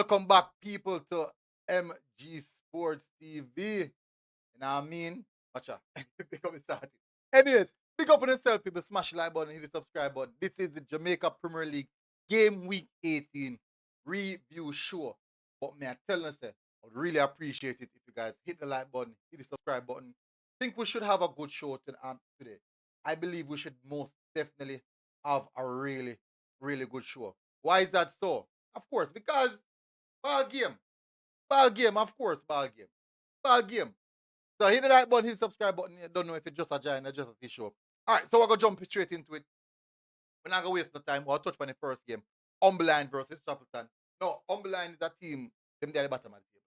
Welcome back, people, to MG Sports TV. You know what I mean? Watch out. Becoming started. Anyways, big up on yourself, people. Smash the like button, hit the subscribe button. This is the Jamaica Premier League Game Week 18 review show. But me, I tell you, say, I would really appreciate it if you guys hit the like button, hit the subscribe button. Think we should have a good show today. I believe we should most definitely have a really, really good show. Why is that so? Of course, because ball game. Ball game, of course, ball game. Ball game. So hit the like button, hit the subscribe button. You don't know if it's just a giant or just a show. Alright, so we're gonna jump straight into it. We're not gonna waste no time. We'll touch on the first game. Molynes versus Chapelton. No, Molynes is a team, them they're at the bottom of the table.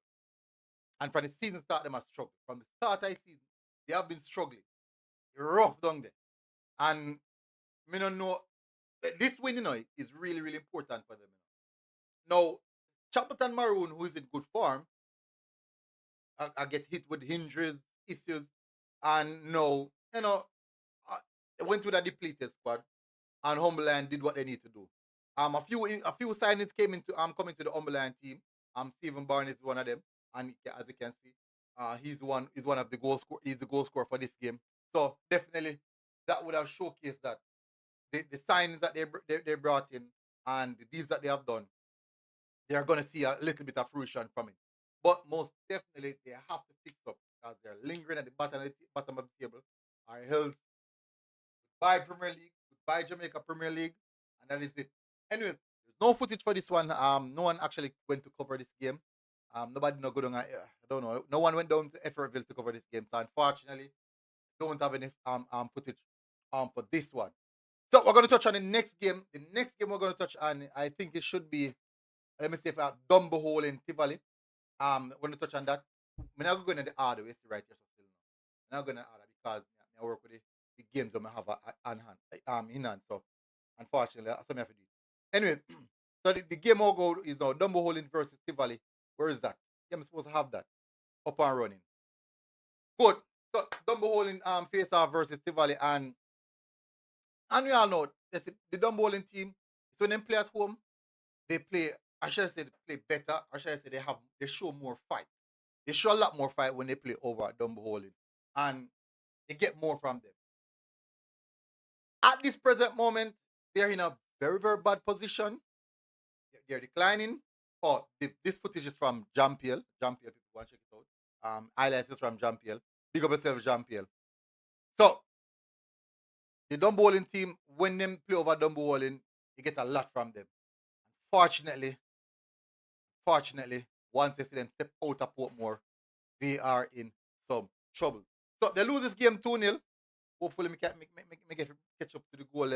And from the season start, them have struggled. From the start of the season, they have been struggling. Rough down there. And me don't know. This win, is really, really important for them. Now, Chapelton Maroon, who is in good form, I get hit with injuries, issues, and no, they went with a depleted squad, and Humberland did what they need to do. A few signings came into coming to the Humberland team. Stephen Barnes is one of them, and as you can see, he's one of the goal score. He's the goal scorer for this game. So definitely, that would have showcased that the signings that they brought in and the deals that they have done, they are going to see a little bit of fruition from it. But most definitely, they have to fix up because they're lingering at the bottom of the table. Our health, goodbye Premier League, goodbye Jamaica Premier League, and that is it. Anyways, there's no footage for this one. No one actually went to cover this game. Nobody no good on. I don't know. No one went down to Efferville to cover this game. So unfortunately, don't have any footage for this one. So we're going to touch on the next game. The next game we're going to touch on, I think it should be, let me see if I have Dunbeholden Tivoli. When we touch on that, we're not going to the order. We see right here, so still no. We're not going to order because I work with the games that I have on hand, in hand. So unfortunately, that's something I have to do. Anyway, so the game will go is now Dunbeholden versus Tivoli. Where is that? I'm supposed to have that up and running. Good. So Dunbeholden face off versus Tivoli, and we all know the Dunbeholden team. So when they play at home, they play. I should say they play better. I should say they show more fight. They show a lot more fight when they play over at Dunbeholden, and they get more from them. At this present moment, they're in a very, very bad position. They're declining. Oh, this footage is from JPL. JPL, people go and check it out. Highlights is from JPL. Big up yourself, JPL. So, the Dunbeholden team, when they play over Dunbeholden, you get a lot from them. Fortunately, once they see them step out of Portmore, they are in some trouble. So, they lose this game 2-0. Hopefully, make catch up to the goal.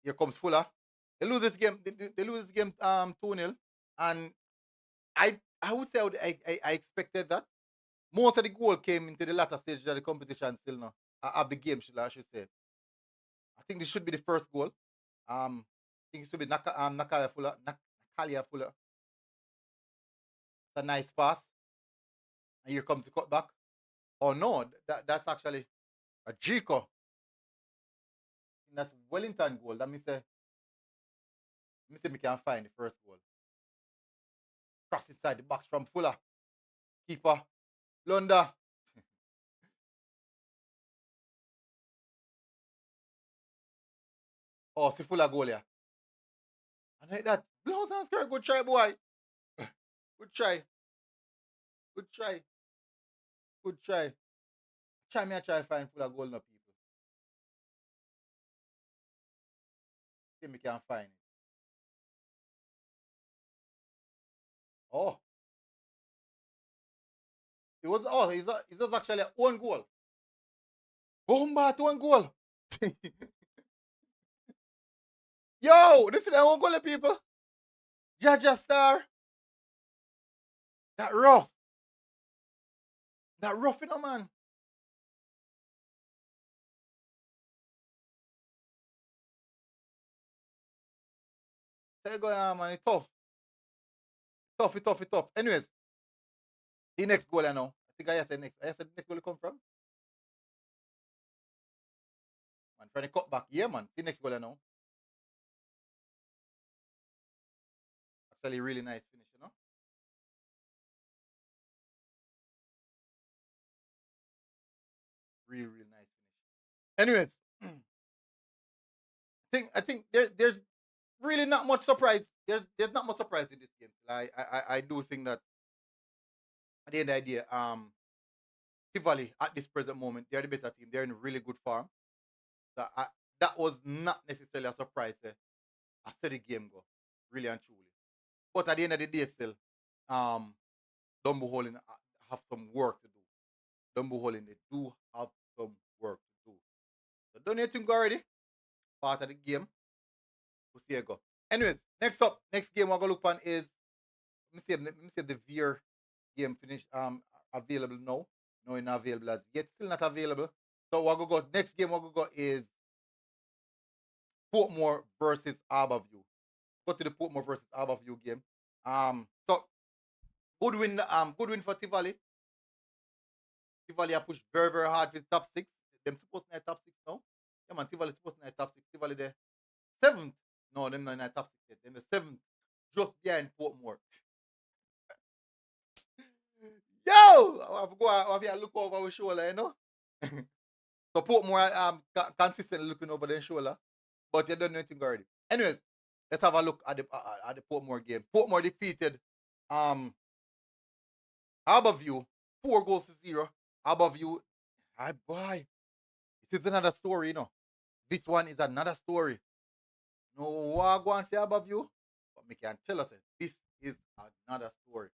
Here comes Fuller. They lose this game. They lose this game 2-0. And I would say I expected that. Most of the goal came into the latter stage of the competition still now. Of the game, I should say. I think this should be the first goal. I think it should be Nakalia Fuller. Nakalia Fuller. It's a nice pass. And here comes the cutback. Oh no, that's actually a Jico. That's Wellington goal. Let me say we can find the first goal. Cross inside the box from Fuller. Keeper. Lunda. Oh, see Fuller goal here. And like that. Blouse and skirt. Good try, boy. Good try. Good try. Good try. I try find Fuller goal now, people. See me can find it. Oh. It was actually a one goal. Bomba to one goal. Yo, this is the one goal, people. Jaja Star. That rough. That rough, man. There you go, man. It's tough. Tough. Anyways, the next goal I know. I think I said next. I said next goal come from. Man, trying to cut back. Yeah, man. The next goal I know. Actually, really nice finish, you know. Really, really nice finish. Anyways, I think there's really not much surprise. There's not much surprise in this game. I do think that at the end of the day, Tivoli at this present moment, they're the better team. They're in really good form. That that was not necessarily a surprise. I saw the game go, really and truly. But at the end of the day, still, um, Dunbeholden have some work to do. Dunbeholden, they do have some work to do. So done your thing already. Part of the game. We'll see how it go. Anyways, next up, next game we're gonna look on is let me see if the Vere game finish available now. No, it's not available as yet. Still not available. So we're gonna go next game we're gonna go is Portmore versus Harborview. Go to the Portmore versus Harborview game. So good win for Tivoli. Tivoli have pushed very, very hard for the top six. Them supposed to be top six now. Yeah, man, Tivoli supposed to be top six. Tivoli there. Seventh. No, them not in the top six yet. Them the seventh. Just behind Portmore. Yo! I have to go I have to look over our shoulder, you know? So Portmore consistently looking over their shoulder. But you don't know anything already. Anyways, let's have a look at the Portmore game. Portmore defeated um Harborview 4 goals to 0. Harborview, hi boy. This is another story, you know. This one is another story. No what go on for Harborview, but me can tell us this is another story.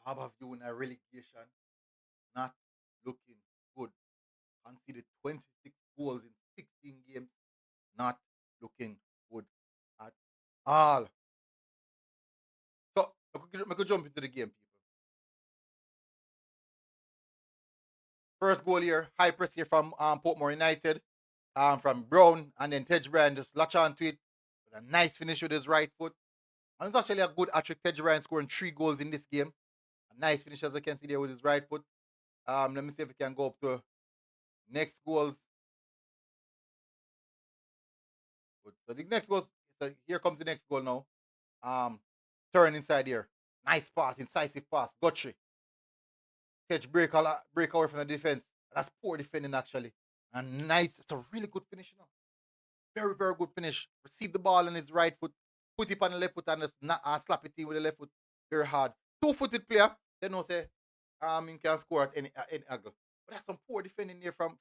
Harborview in a relegation, not looking good. Conceded 26 goals in 16 games, not looking good at all. So I could jump into the game, people. First goal here, high press here from Portmore United, from Brown, and then Tej Bryan just latch onto it with a nice finish with his right foot. And it's actually a good hat-trick. Tej Bryan scoring 3 goals in this game. A nice finish, as I can see there, with his right foot. Let me see if we can go up to next goals. Good. So the next goals, so here comes the next goal now. Turn inside here. Nice pass, incisive pass. Gotcha. Catch break away from the defense. That's poor defending actually. And nice. It's a really good finish, you know. Very, very good finish. Receive the ball on his right foot, put it on the left foot and just slap it in with the left foot very hard. Two-footed player, they know say he can score at any angle. But that's some poor defending there from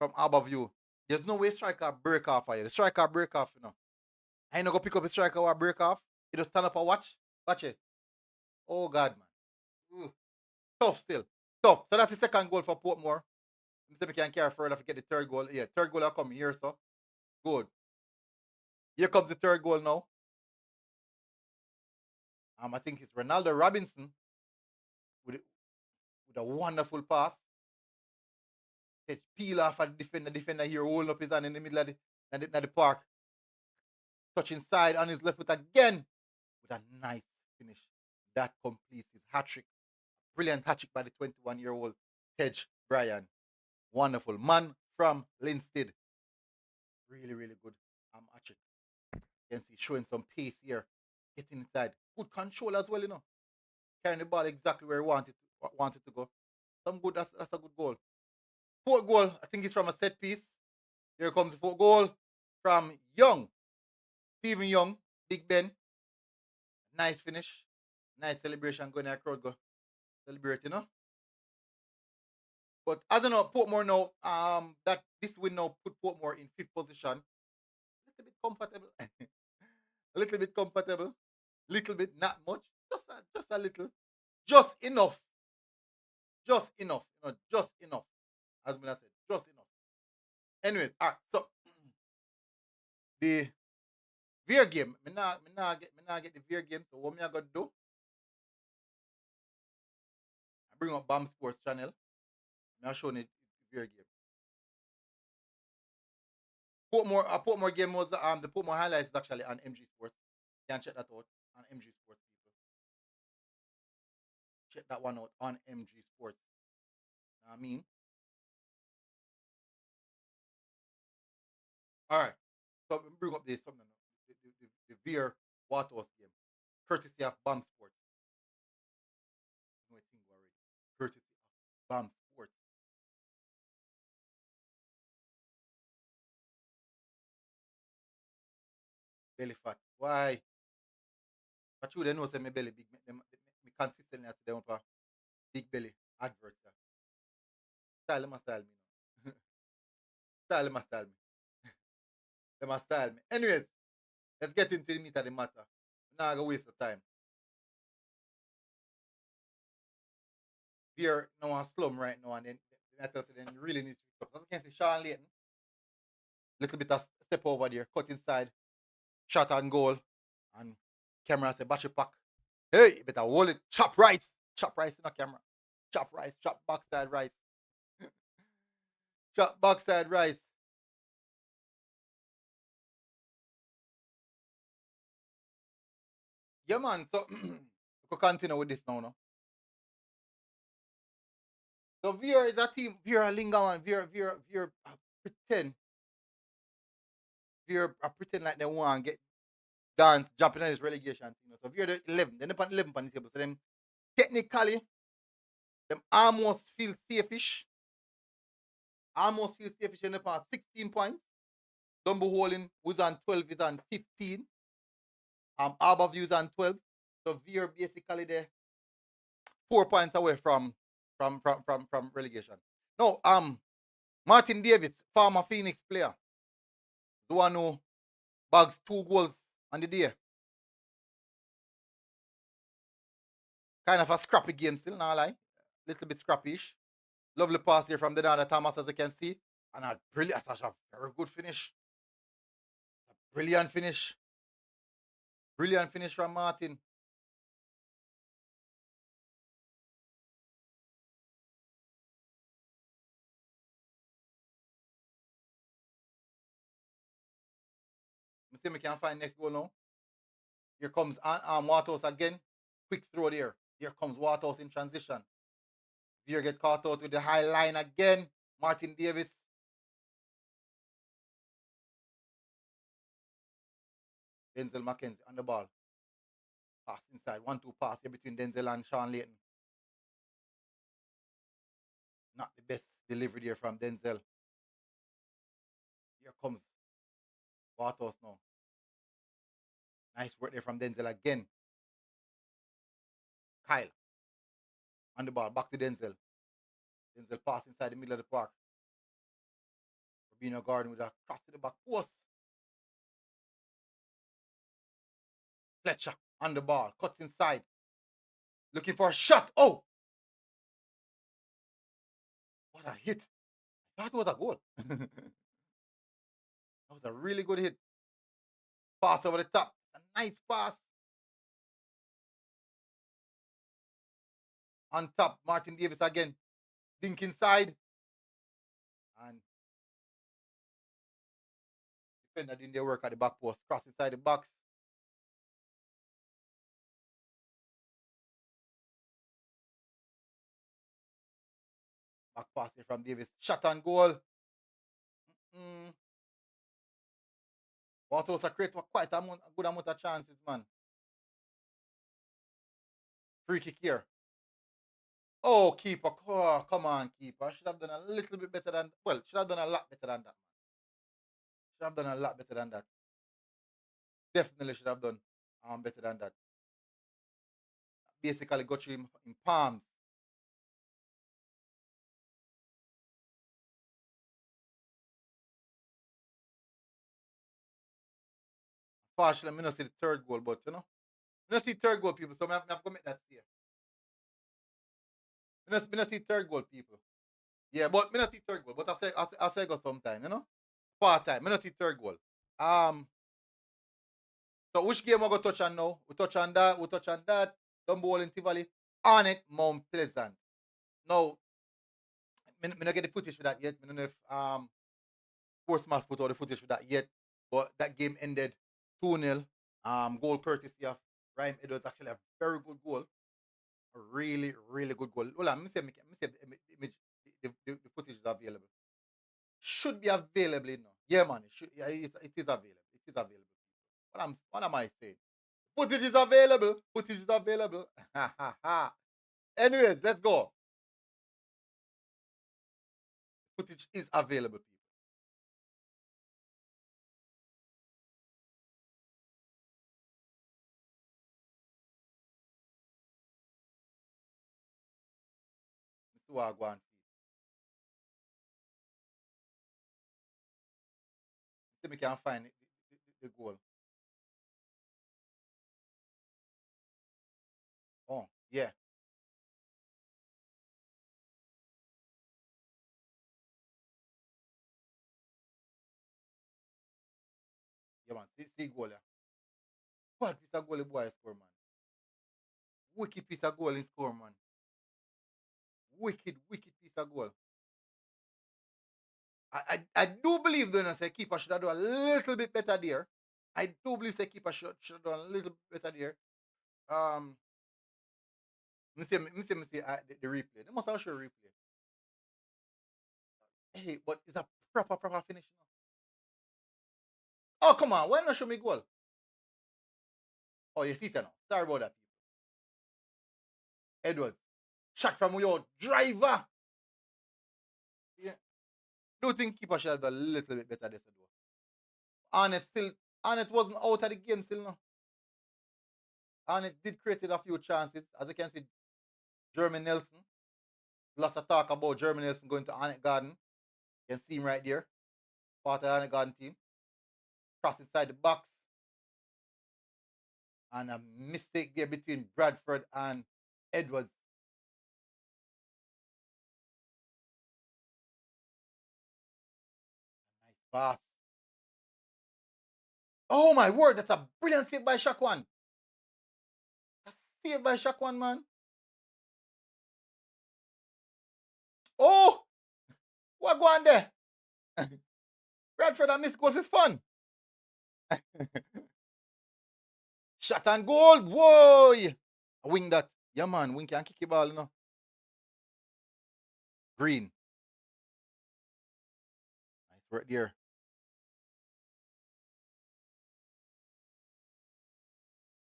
Harborview. There's no way striker break off for you. The striker break off, you know. I ain't not go pick up a striker or break off. He just stand up and watch. Watch it. Oh God, man. Ooh. Tough still. Tough. So that's the second goal for Portmore. Let me see if we can carry further to get the third goal. Yeah, third goal will come here, so good. Here comes the third goal now. I think it's Ronaldo Robinson with a wonderful pass. It peel off at the defender. Defender here holding up his hand in the middle of the park. Touching side on his left foot again with a nice finish. That completes his hat trick. Brilliant hat trick by the 21-year-old Tej Bryan. Wonderful. Man from Linstead. Really, really good hat trick. You can see showing some pace here. Getting inside. Good control as well, you know. Carrying the ball exactly where he wanted to go. Some good, that's a good goal. Fourth goal, I think it's from a set piece. Here comes the fourth goal from Young. Stephen Young, Big Ben. Nice finish. Nice celebration going there, crowd go celebrate, you know. But as you know, Portmore now, that this win now put Portmore in fifth position. A little bit comfortable. A little bit comfortable. Little bit, not much. Just a little. Just enough. Just enough. You know, just enough. As I said, just enough. Anyways, all right. So the Vere game, me not get the Vere game. So what me I gotta do? I bring up BAM Sports channel. Me I show you the Vere game. Portmore game was the Portmore highlights is actually on MG Sports. You can check that out on MG Sports, people. Check that one out on MG Sports. Know what I mean? All right. So bring up this something. the Vere Waterhouse game, courtesy of BAM Sports. You know, I think already. Courtesy of BAM Sports. Belly fat. Why? But you they know say my belly big. Me consistently I see them for big belly adverts. Style them a style me now. Style them a style me. Them a style me. Anyways, let's get into the meat of the matter. Now I go waste of time. Vere now a slum right now and then I tell you then really needs to pick up. As you can see, Sean Layton, little bit of step over there, cut inside, shot on goal, and camera say battery pack. Hey, you better hold it, chop rice. Chop rice in the camera. Chop rice, chop backside rice. Chop backside rice. Yeah man, so we could continue with this now, no? So Vere is a team, Vere Lingaman, Vere pretend, Vere pretend like they want to get dance, jumping on this relegation thing. So Vere the 11, they're not 11 on the table. So them technically, them almost feel safe in the past 16 points. Dunbeholden was on 12, is on 15. Harbour is on 12. So Vere basically they're 4 points away from relegation. No, Martin Davis, former Phoenix player, the one who bags 2 goals on the day. Kind of a scrappy game still, not lie. Little bit scrappyish. Lovely pass here from the other Thomas, as you can see. And a brilliant, such a very good finish. Brilliant finish. Brilliant finish from Martin. Let me see if we can find next goal now. Here comes Waterhouse again. Quick throw there. Here comes Waterhouse in transition. Vere get caught out with the high line again. Martin Davis. Denzel McKenzie on the ball. Pass inside. 1-2 pass here between Denzel and Sean Layton. Not the best delivery there from Denzel. Here comes Waterhouse now. Nice work there from Denzel again. Kyle on the ball. Back to Denzel. Denzel pass inside the middle of the park. Rubino Garden with a cross to the back post. Fletcher on the ball. Cuts inside. Looking for a shot. Oh! What a hit. That was a goal. That was a really good hit. Pass over the top. A nice pass. On top, Martin Davis again. Dink inside. And defender doing their work at the back post. Cross inside the box. Back pass here from Davis. Shot on goal. Mm. Waterhouse create quite a good amount of chances, man. Free kick here. Oh, keeper. Oh, come on, keeper. Should have done a little bit better than, well, should have done a lot better than that, man. Should have done a lot better than that. Definitely should have done better than that. Basically got you in palms. Partially, I not see the third goal, but you know, I not see third goal people, so I have to make that stay. I not see third goal people. Yeah, but I not see third goal, but I say go sometime, you know, part time. I not see third goal. Um, so which game we go touch on now? We touch on that. We touch on that. Dunbeholden Tivoli. On it, Mount Pleasant. Now, me not get the footage for that yet. I don't know if Sportsmax put out the footage for that yet, but that game ended 2-0. Goal courtesy of Ryan Edwards, actually a very good goal. A really, really good goal. Well, let me say the image, the footage is available. Should be available, you know. Yeah, man. It is available. It is available. What am I saying? Footage is available. Footage is available. Anyways, let's go. Footage is available, people. This is what I go and see me can find the goal. Oh, yeah. Yeah, man. See goal, yeah. What piece of goal the boy score, man? Wicked piece of goal in score, man. Wicked piece of goal. I do believe, though, say keeper should have done a little bit better there. I do believe say keeper should have done a little bit better there. Um, me see the replay. They must have show replay. Hey, but it's a proper finish. Oh, come on. Why not show me goal? Oh, you see it now. Sorry about that. Edwards. Shot from your driver. Yeah. Do you think keeper should have done a little bit better this though? Arnett wasn't out of the game still no. Arnett did create a few chances. As you can see, Jeremy Nelson. Lots of talk about Jeremy Nelson going to Arnett Garden. You can see him right there. Part of the Arnett Garden team. Cross inside the box. And a mistake there between Bradford and Edwards. Nice pass. Oh my word, that's a brilliant save by Shakwan. A save by Shakwan, man. Oh, what going there? Bradford and missed goal for fun. Shot and goal. Whoa. Wing that. Yeah, man. Wing can kick the ball, you know. Green. Nice work there.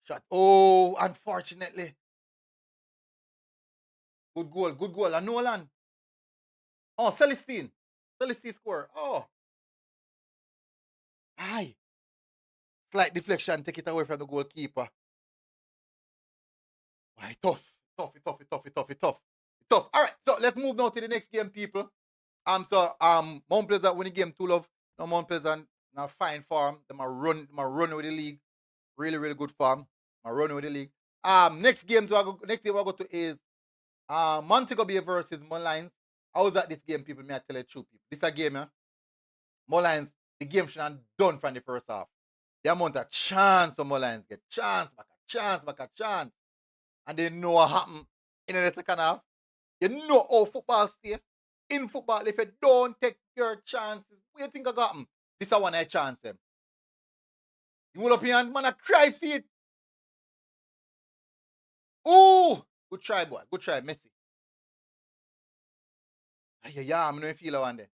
Shot. Oh, unfortunately. Good goal. Good goal. And Nolan. Oh, Celestine. Celestine score. Oh. Aye. Slight deflection. Take it away from the goalkeeper. Why, tough. Tough. All right. So let's move now to the next game, people. Mount Pleasant win the game 2-love. Now Mount Pleasant now fine form. Them a run with the league. Really good form. A run with the league. Next game we go to is Montego Bay versus Molynes. I was at this game, people. May I tell you the truth, people. This a game, yeah. Molynes, the game should have done from the first half. The amount of chance of Molynes get back a chance. And they know what happened in the second half. You know how football stay. In football, if you don't take your chances, what do you think I got them? This is one I chance them. You hold up your hand, man, I cry for it. Ooh! Good try, boy. Good try, Messi. Yeah, I'm not feel one there.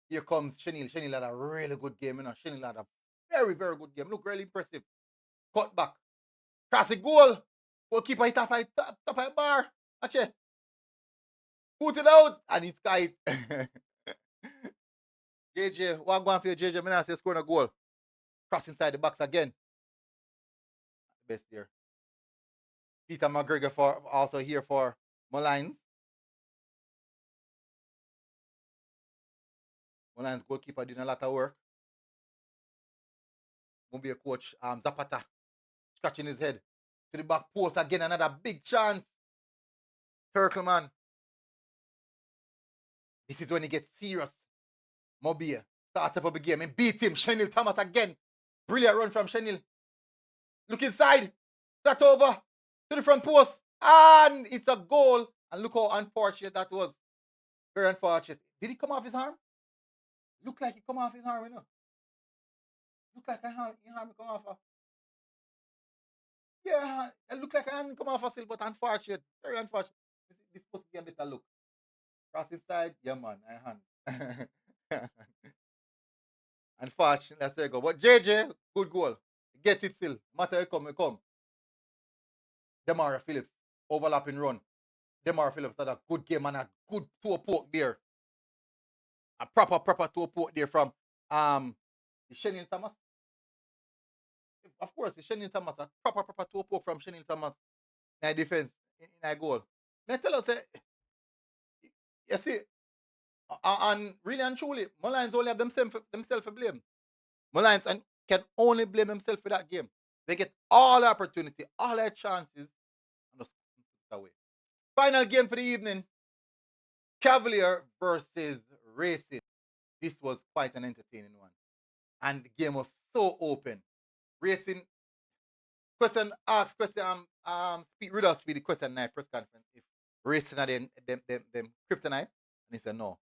Here comes Chenil. Chenil had a really good game, you know. Chenil had a very good game. Look, really impressive. Cut back. Cross the goal. Goalkeeper hit top of the bar. Watch it. Put it out. And it's tight. JJ, what going for you, JJ? I say scoring a goal. Cross inside the box again. Best there. Peter McGregor for also here for Molynes. Molynes goalkeeper doing a lot of work. Won't be a coach, Zapata, scratching his head to the back post again. Another big chance. Turkleman. This is when he gets serious. Mobile starts up a big game and beat him. Chenil Thomas again. Brilliant run from Chenil. Look inside. That over to the front post. And it's a goal. And look how unfortunate that was. Very unfortunate. Did he come off his arm? Look like he come off his arm, you know. Look like his arm come off. Yeah, it look like a hand come off a still, but unfortunate. Very unfortunate. This supposed to be a better look. Cross inside, yeah man, I hand. Unfortunately, that's there go. But JJ, good goal. Get it still. Matter it come. Demara Phillips, overlapping run. Demara Phillips had a good game and a good toe poke there. A proper toe poke there from Shenil Thomas. Of course, Shenil Thomas, a proper toe poke from Shenil Thomas in our defense, in our goal. May I tell us, you see, and really and truly, Molynes only have themselves to blame. Molynes and can only blame themselves for that game. They get all the opportunity, all their chances, and just put it away. Final game for the evening, Cavalier versus Racing. This was quite an entertaining one. And the game was so open. Racing question speak with us with the question night press conference if Racing are them kryptonite. And he said no.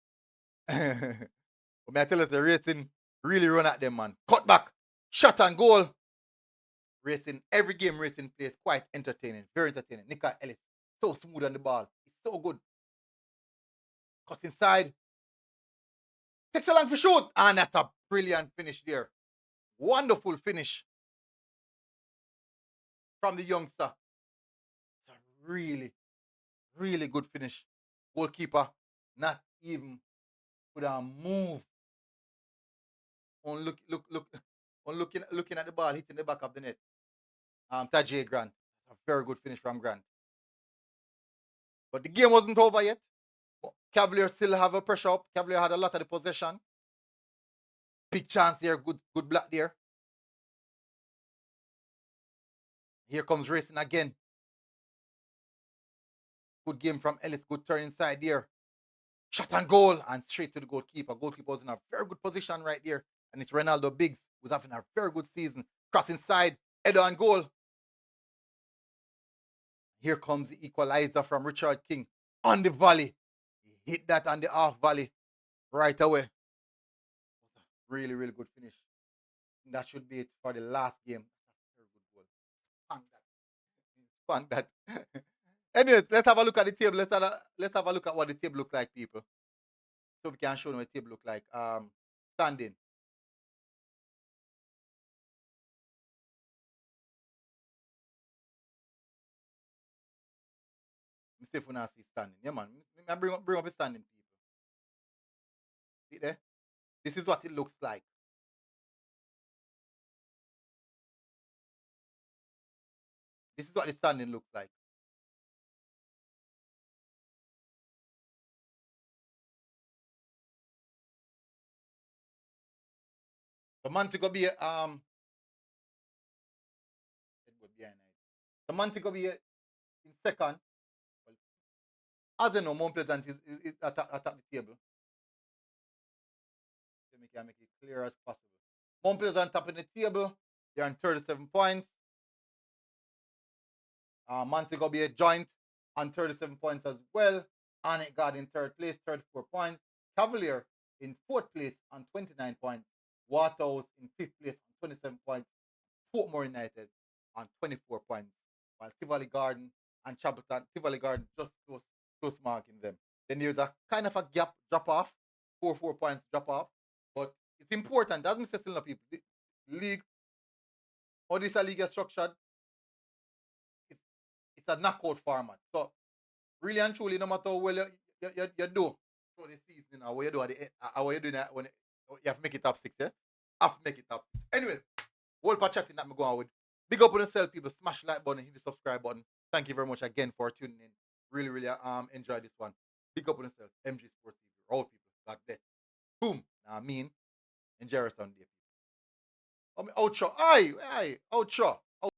But may I tell us the Racing really run at them, man. Cut back, shot and goal. Racing, every game Racing plays quite entertaining, very entertaining. Nico Ellis, so smooth on the ball. He's so good. Cut inside. Takes a long for shoot. And that's a brilliant finish there. Wonderful finish from the youngster. It's a really, really good finish. Goalkeeper, not even could move. On looking at the ball, hitting the back of the net. Tajay Grant. A very good finish from Grant. But the game wasn't over yet. Cavalier still have a pressure up. Cavalier had a lot of the possession. Big chance here. Good block there. Here comes Racing again. Good game from Ellis. Good turn inside there. Shot and goal. And straight to the goalkeeper. Goalkeeper was in a very good position right there. And it's Ronaldo Biggs, who's having a very good season. Cross inside. Header and goal. Here comes the equalizer from Richard King on the volley. He hit that on the half volley right away. Really, really good finish. And that should be it for the last game. Very good goal. Spank that. Anyways, let's have a look at the table. Let's have a look at what the table looks like, people. So we can show them what the table look like. Standing. Let me see if we not see standing. Yeah, man. I bring up the standing, people. See there? This is what it looks like. This is what the standing looks like. The Montego Bay, the Montego Bay in second. As you know, Mount Pleasant is at the table. So we can make it clear as possible. Mount Pleasant top in the table. They're on 37 points. Montego Bay joint on 37 points as well. Anet God in third place, 34 points. Cavalier in fourth place on 29 points. Waterhouse in fifth place on 27 points. Portmore United on 24 points. While Tivoli Garden and Chapelton, Tivoli Garden just close marking them. Then there's a kind of a gap drop off, 4 points drop off. But it's important, as Mr. Silver people, the league, how this league is structured, it's a knockout format. So really and truly, no matter how well you do for the season, or what you do at the end, what you do when you have to make it top six, yeah? Have to make it top six. Anyways, whole part chatting that I'm going with. Big up on yourself, people. Smash the like button, hit the subscribe button. Thank you very much again for tuning in. Really, really enjoy this one. Big up on yourself. MG Sports TV. All people. God bless. Boom. Now I mean, enjoy your Sunday. Outro. Aye, outro.